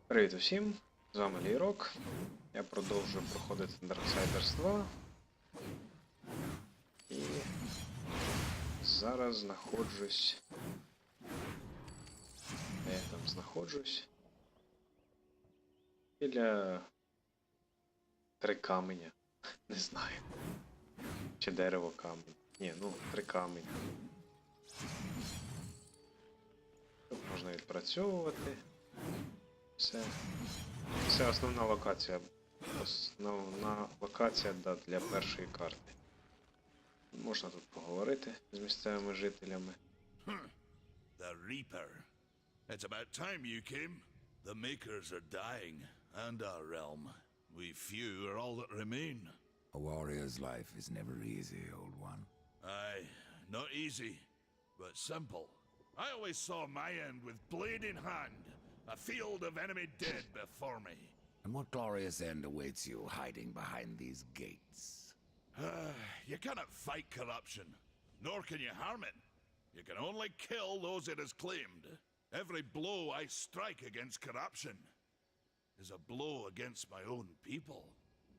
Привіт усім, з вами Лірок. Я продовжую проходити Darksiders 2. І зараз знаходжусь... Де я там знаходжусь? Біля... Три каменя. Не знаю. Чи дерево камінь. Ні, ну, три камені. Тут можна відпрацьовувати. Це основна локація. Основна локація для першої карти. Можна тут поговорити з місцевими жителями. The Reaper. It's about time you came. The Makers are dying, and our realm. We few are all that remain. A warrior's life is never easy, old one. Aye, not easy, but simple. I always saw my end with blade in hand, a field of enemy dead before me. And what glorious end awaits you hiding behind these gates? You cannot fight corruption, nor can you harm it. You can only kill those it has claimed. Every blow I strike against corruption is a blow against my own people.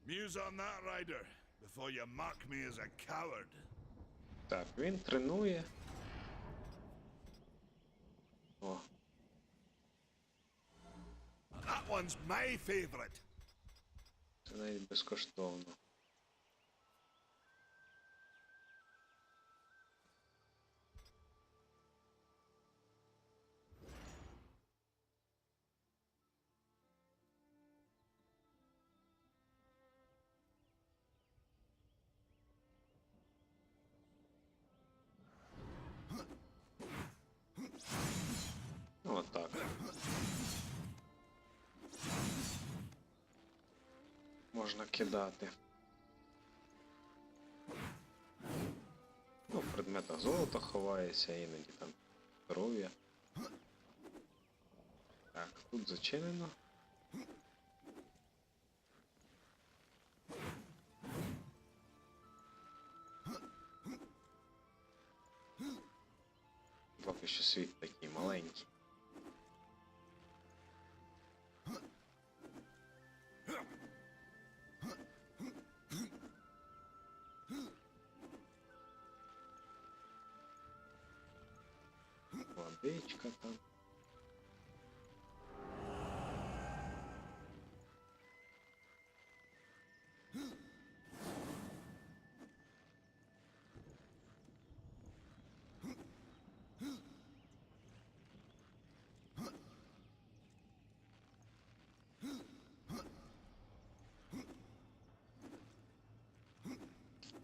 Muse on that, Rider, before you mark me as a coward. Так, він тренує. О. That one's my favorite. Це навіть безкоштовно. Отак. Можна кидати. Ну, в предметах золото ховається, іноді там здоров'я. Так, тут зачинено. Поки що світ такий маленький. Водичка там.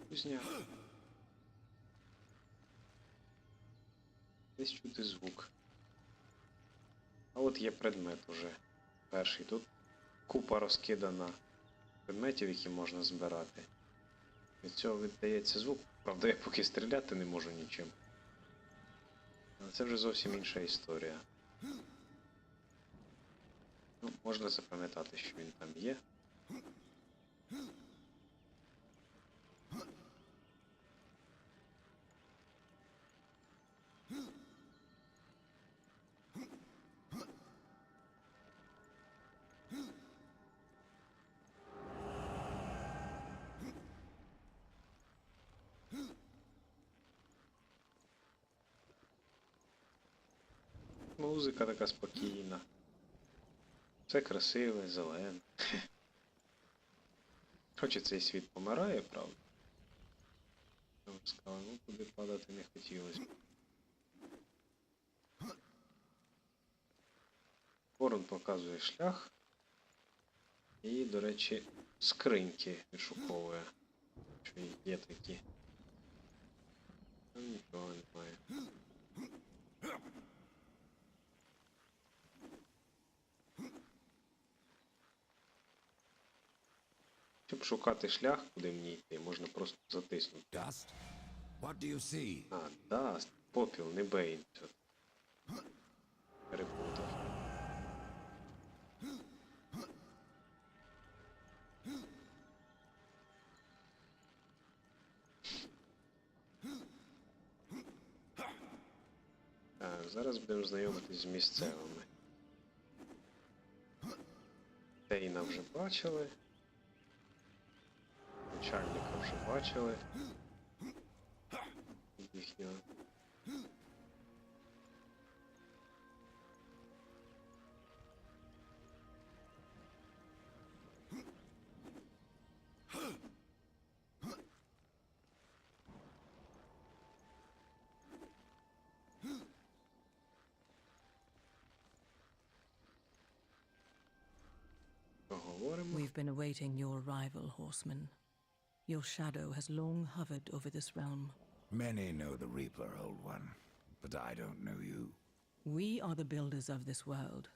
Кузня. Десь чути звук. А от є предмет уже. Перший. Тут купа розкидана предметів, які можна збирати. Від цього віддається звук. Правда, я поки стріляти не можу нічим. Але це вже зовсім інша історія. Ну, можна запам'ятати, що він там є. Музика така спокійна. Все красиве, зелене. Хоч і цей світ помирає, правда? Я б сказав, ну туди падати не хотілося. Ворон показує шлях. І, до речі, скриньки відшуковує. Що є такі. Там нічого немає. Щоб шукати шлях, куди мені йти, можна просто затиснути. Dust? What do you see? А, Даст, попіл, не Бейн. Перепутав. Так, зараз будемо знайомитись з місцевими. Тейна вже бачили. Начальника вже бачили. Їхнього. Поговоримо. We've been awaiting your arrival, horseman. Your shadow has long hovered over this realm. Many know the Reaper, Old One, but I don't know you. We are the builders of this world,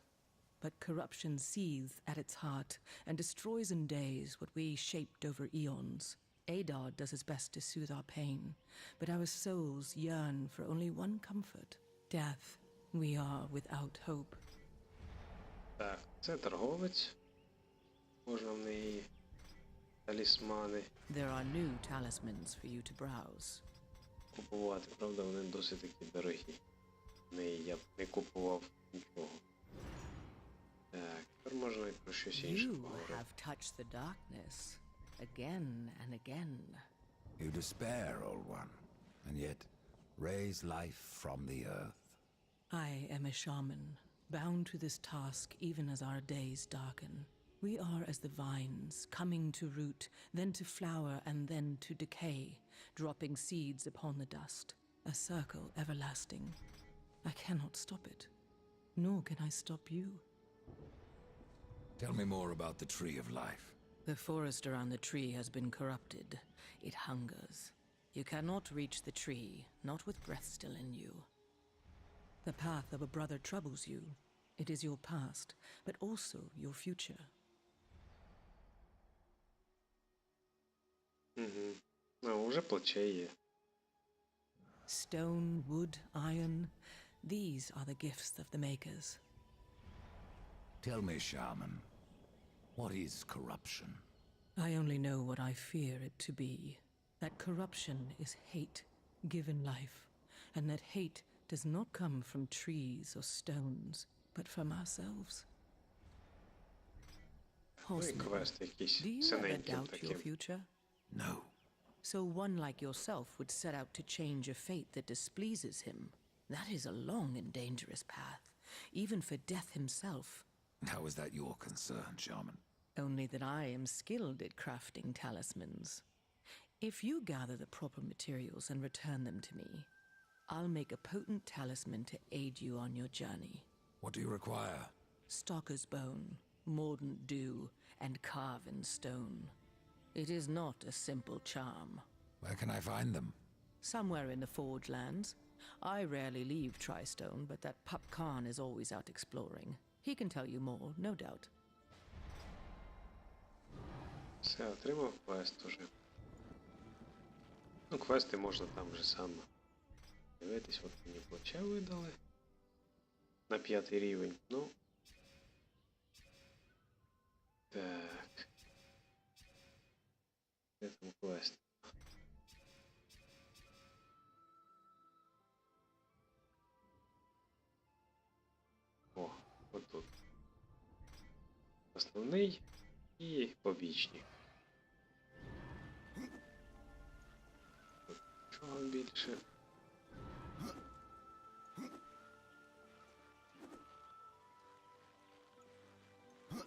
but corruption seethes at its heart and destroys in days what we shaped over eons. Adar does his best to soothe our pain, but our souls yearn for only one comfort: death. We are without hope. Так, це торговець. Можна в неї талісмани There are new talismans for you to browse. купувати. Правда, вони досить такі дорогі. В неї я б не купував нічого. Так, тепер можна і про щось інше You поговорити. have touched the darkness again and again. You despair, Old One, and yet raise life from the earth. I am a shaman, bound to this task even as our days darken. We are as the vines, coming to root, then to flower, and then to decay, dropping seeds upon the dust. A circle everlasting. I cannot stop it, nor can I stop you. Tell me more about the Tree of Life. The forest around the tree has been corrupted. It hungers. You cannot reach the tree, not with breath still in you. The path of a brother troubles you. It is your past, but also your future. Угу. Ну, вже плече є. Stone, wood, iron, these are the gifts of the makers. Tell me, Shaman, what is corruption? I only know what I fear it to be. That corruption is hate given life, and that hate does not come from trees or stones, but from ourselves. Ну і Horseman, квест якийсь do you ever синеньким doubt your таким. future? No. So one like yourself would set out to change a fate that displeases him. That is a long and dangerous path, even for death himself. How is that your concern, Shaman? Only that I am skilled at crafting talismans. If you gather the proper materials and return them to me, I'll make a potent talisman to aid you on your journey. What do you require? Stalker's bone, mordant dew, and carven stone. It is not a simple charm. Where can I find them? Somewhere in the Forge lands. I rarely leave Tristone, but that pup Khan is always out exploring. He can tell you more, no doubt. Все, отримав квест уже. Ну, квести можна там же саме дивитись, от мені плече видали. На 5-й рівень, ну. Так. Де там квест? О, отут. Основний і побічні. Тут чого більше?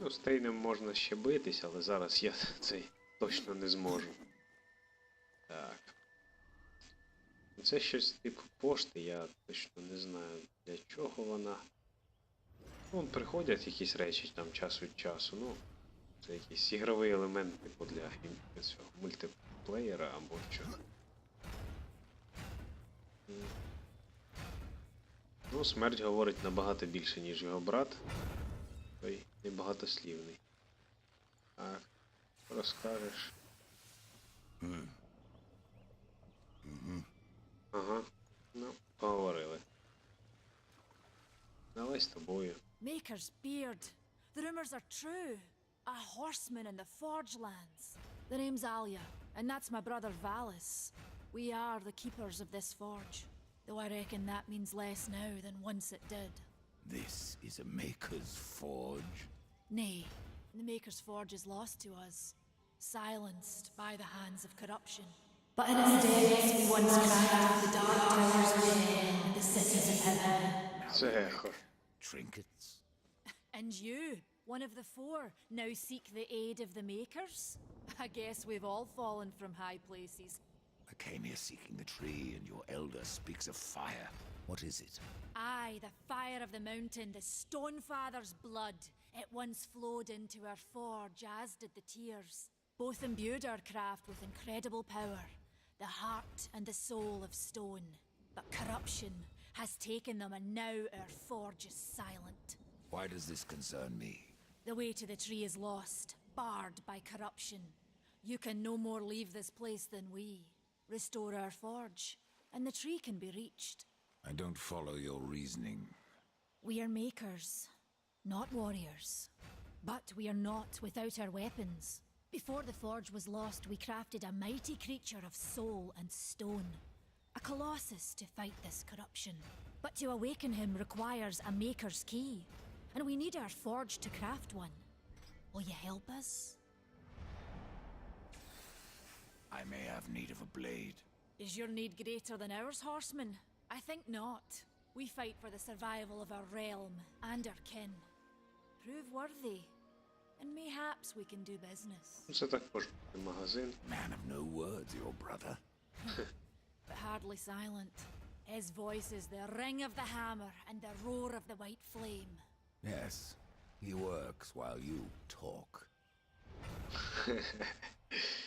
Ну, з Тейном можна ще битись, але зараз я цей точно не зможу. Так. Це щось типу пошти, я точно не знаю, для чого вона. Вон приходять якісь речі там час від часу, ну. Це якийсь ігровий елемент, типу для цього мультиплеєра або що. Ну, смерть говорить набагато більше, ніж його брат. Той небагатослівний. Так, розкажеш. Ага, ну, поговорили. Давай з тобою. Maker's beard. The rumors are true. A horseman in the Forge lands. The name's Alia, and that's my brother Valis. We are the keepers of this forge, though I reckon that means less now than once it did. This is a Maker's Forge. Nay, The Maker's Forge is lost to us, silenced by the hands of corruption. But in its days, we once crafted the dark towers of hell and the cities of heaven. Це ехо. Trinkets. And you, one of the four, now seek the aid of the Makers? I guess we've all fallen from high places. I came here seeking the tree, and your elder speaks of fire. What is it? Aye, the fire of the mountain, the Stonefather's blood. It once flowed into our forge, as did the tears. Both imbued our craft with incredible power, the heart and the soul of stone. But corruption has taken them, and now our forge is silent. Why does this concern me? The way to the tree is lost, barred by corruption. You can no more leave this place than we. Restore our forge, and the tree can be reached. I don't follow your reasoning. We are makers, not warriors. But we are not without our weapons. Before the forge was lost, we crafted a mighty creature of soul and stone. A colossus to fight this corruption. But to awaken him requires a maker's key. And we need our forge to craft one. Will you help us? I may have need of a blade. Is your need greater than ours, horseman? I think not. We fight for the survival of our realm and our kin. Prove worthy, and mayhaps we can do business. Це також магазин. Man of no words, your brother. But hardly silent. His voice is the ring of the hammer and the roar of the white flame. Yes, he works while you talk.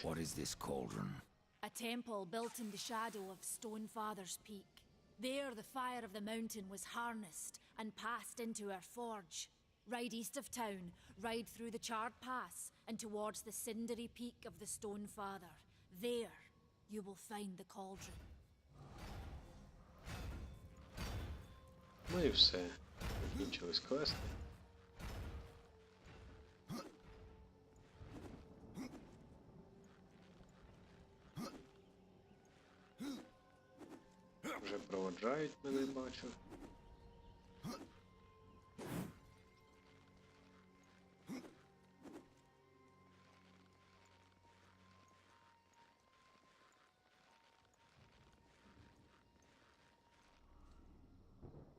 What is this cauldron? A temple built in the shadow of Stonefather's Peak. There the fire of the mountain was harnessed and passed into our forge. Ride east of town, ride through the charred pass and towards the cindery peak of the Stonefather. There you will find the cauldron. Ну і все. Закінчились квести. Вже проводжають мене, бачу.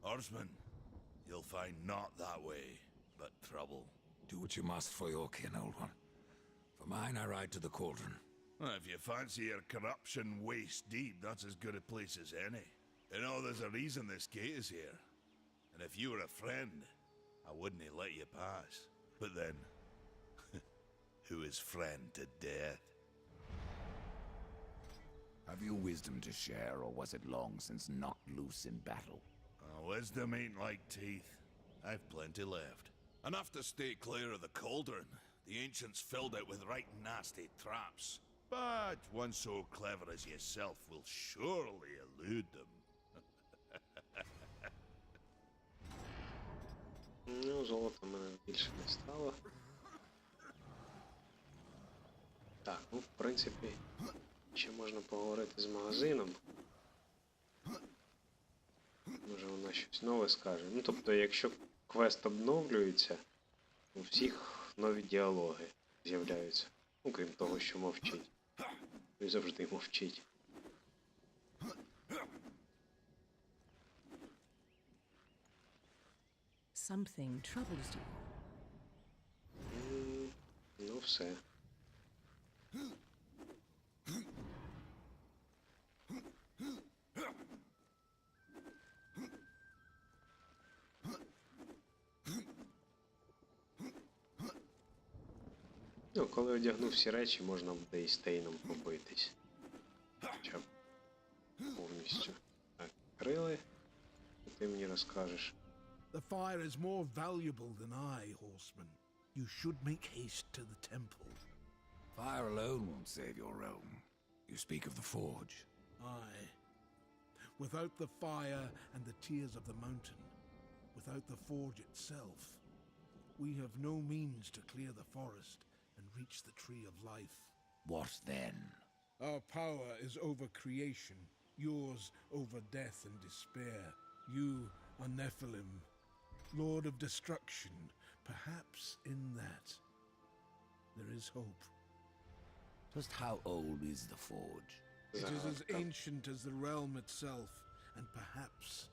Horseman, you'll find not that way, but trouble. Do what you must for your kin, old one. For mine, I ride to the cauldron. Well, if you fancy your corruption waist deep, that's as good a place as any. You know, there's a reason this gate is here. And if you were a friend, I wouldn't have let you pass. But then, who is friend to death? Have you wisdom to share, or was it long since knocked loose in battle? Wisdom ain't like teeth. I've plenty left. Enough to stay clear of the cauldron. The ancients filled it with right nasty traps. But one so clever as yourself will surely elude them. Ну, золота в мене більше не стало. Так, ну, в принципі, ще можна поговорити з магазином. Може вона щось нове скаже. Ну, тобто, якщо квест обновлюється, у всіх нові діалоги з'являються. Ну, крім того, що мовчить. І завжди мовчить. Something troubles you. Ну, все. Ну, коли одягну всі речі, можна буде і стейном побитись. Хоча б повністю. Так, крили. Ти мені розкажеш. The fire is more valuable than I, horseman. You should make haste to the temple. Fire alone won't save your realm. You speak of the forge. Aye. Without the fire and the tears of the mountain, without the forge itself, we have no means to clear the forest and reach the tree of life. What then? Our power is over creation, yours over death and despair. You are Nephilim, Lord of Destruction. Perhaps in that there is hope. Just how old is the forge? It is as Загадка. ancient as the realm itself, and perhaps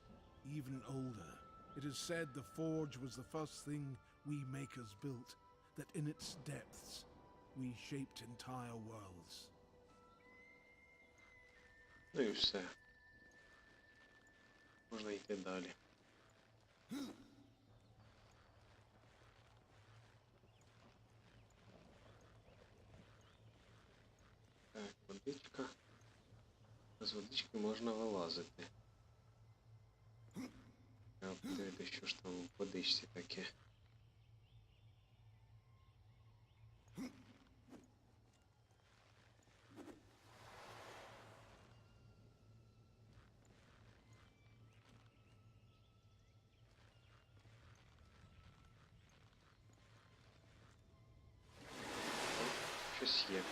even older. It is said the forge was the first thing we makers built, that in its depths we shaped entire worlds. Ну і все. Можна йти далі. Так, водичка. З водички можна вилазити. Треба подивитися, що ж там у водичці таке. Щось є.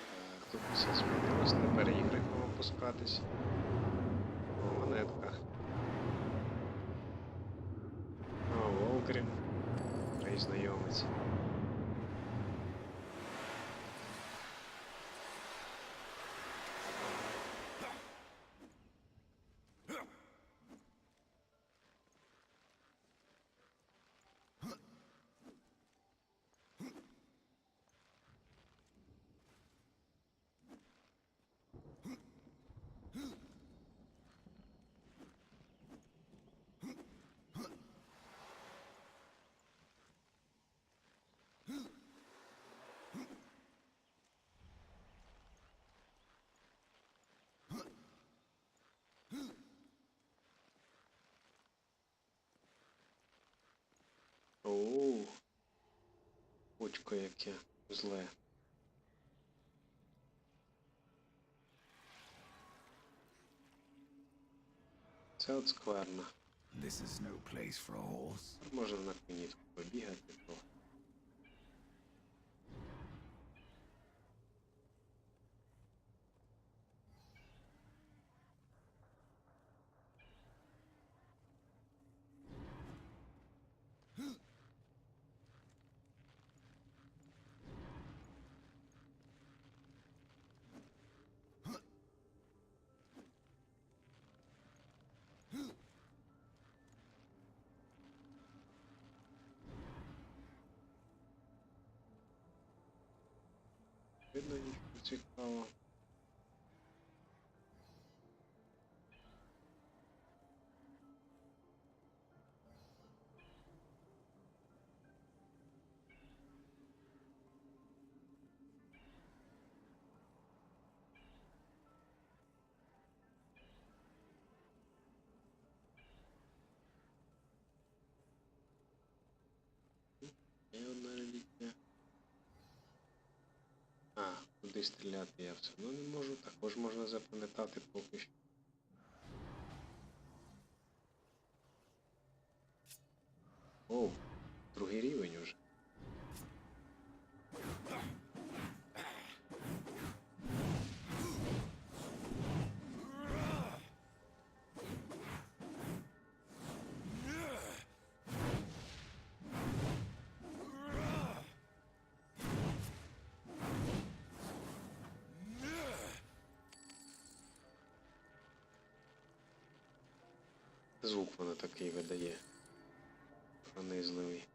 Так, тут все змінилось, на переігриком опускатись. О, монетка. О, Волгрім. Мій знайомець. Оу, очко яке зле. Це от скверно. This is no place for a horse. Може на коні тут побігати, то... Видно нічого цікавого. Є одна реліквія. А, куди стріляти я все одно не можу, також можна запам'ятати поки що. Оу, другий рівень уже. Звук воно такий видає. Пронизливий.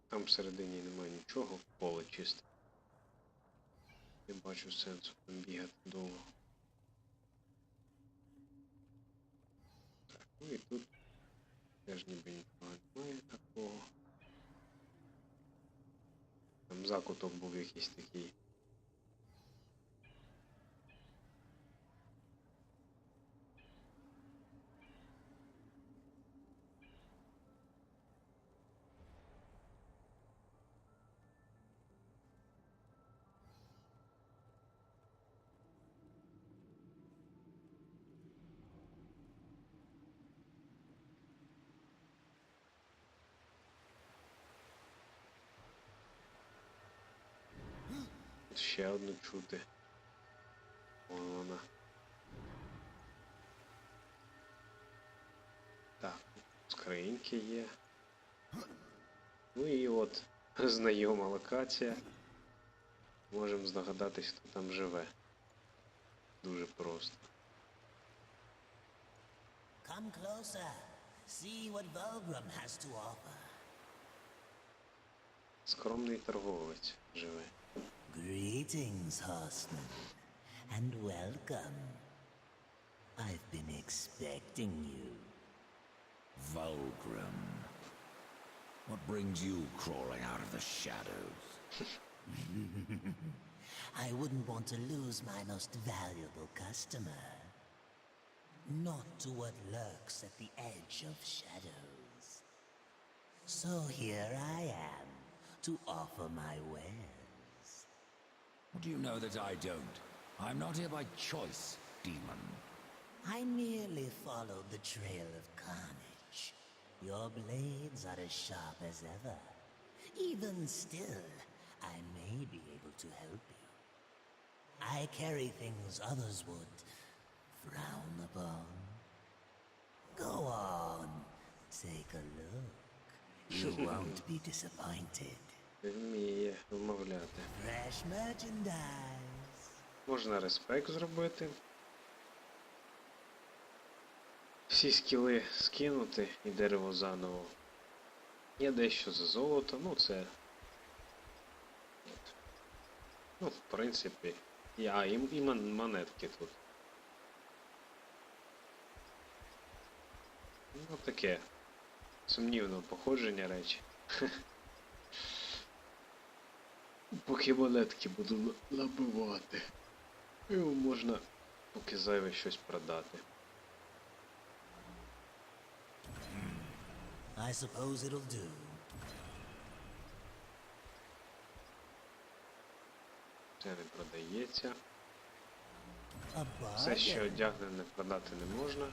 Там всередині немає нічого, поле чисте. Не бачу сенсу там бігати довго. Так, ну і тут теж ніби нічого немає такого. Там закуток був якийсь такий. ще одну чути. Вон вона. Так, скриньки є. Ну і от знайома локація. Можемо здогадатись, хто там живе. Дуже просто. Come closer. See what Volgrim has to offer. Скромний торговець живе. Greetings, horseman, and welcome. I've been expecting you. Vulgrim. What brings you crawling out of the shadows? I wouldn't want to lose my most valuable customer. Not to what lurks at the edge of shadows. So here I am, to offer my wares. What do you know that I don't? I'm not here by choice, demon. I merely followed the trail of carnage. Your blades are as sharp as ever. Even still, I may be able to help you. I carry things others would frown upon. Go on, take a look. You won't be disappointed. Вміє вмовляти. Fresh merchandise. Можна респект зробити. Всі скіли скинути і дерево заново. Є дещо за золото, ну це... От. Ну, в принципі... і монетки тут. Ну таке. Сумнівне походження речі. Поки монетки буду набивати. І можна поки зайве щось продати. I suppose it'll do. Це не продається. A Все, що bargain. одягнене, продати не можна.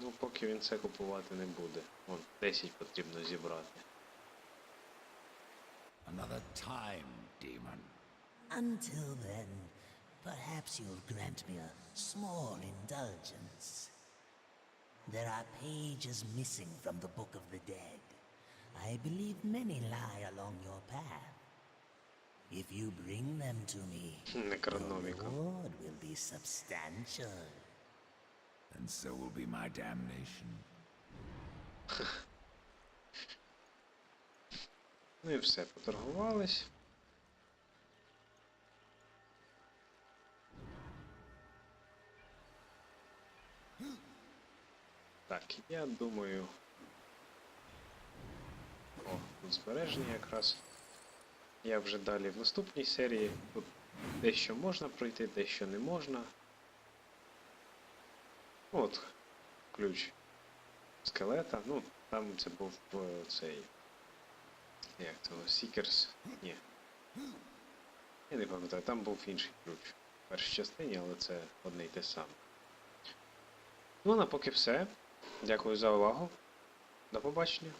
Ну, поки він це купувати не буде. Вон, 10 потрібно зібрати. Another time, demon. Until then, perhaps you'll grant me a small indulgence. There are pages missing from the Book of the Dead. I believe many lie along your path. If you bring them to me, the Некрономікон. reward will be substantial. And so will be my damnation. Ну і все, поторгувались. Так, я думаю... О, тут збереження якраз. Я вже далі в наступній серії. Тут дещо можна пройти, дещо не можна. От, ключ скелета. Ну, там це був цей... Як це? Seekers? Ні. Я не пам'ятаю, там був інший ключ. В першій частині, але це одне й те саме. Ну, а поки все. Дякую за увагу. До побачення.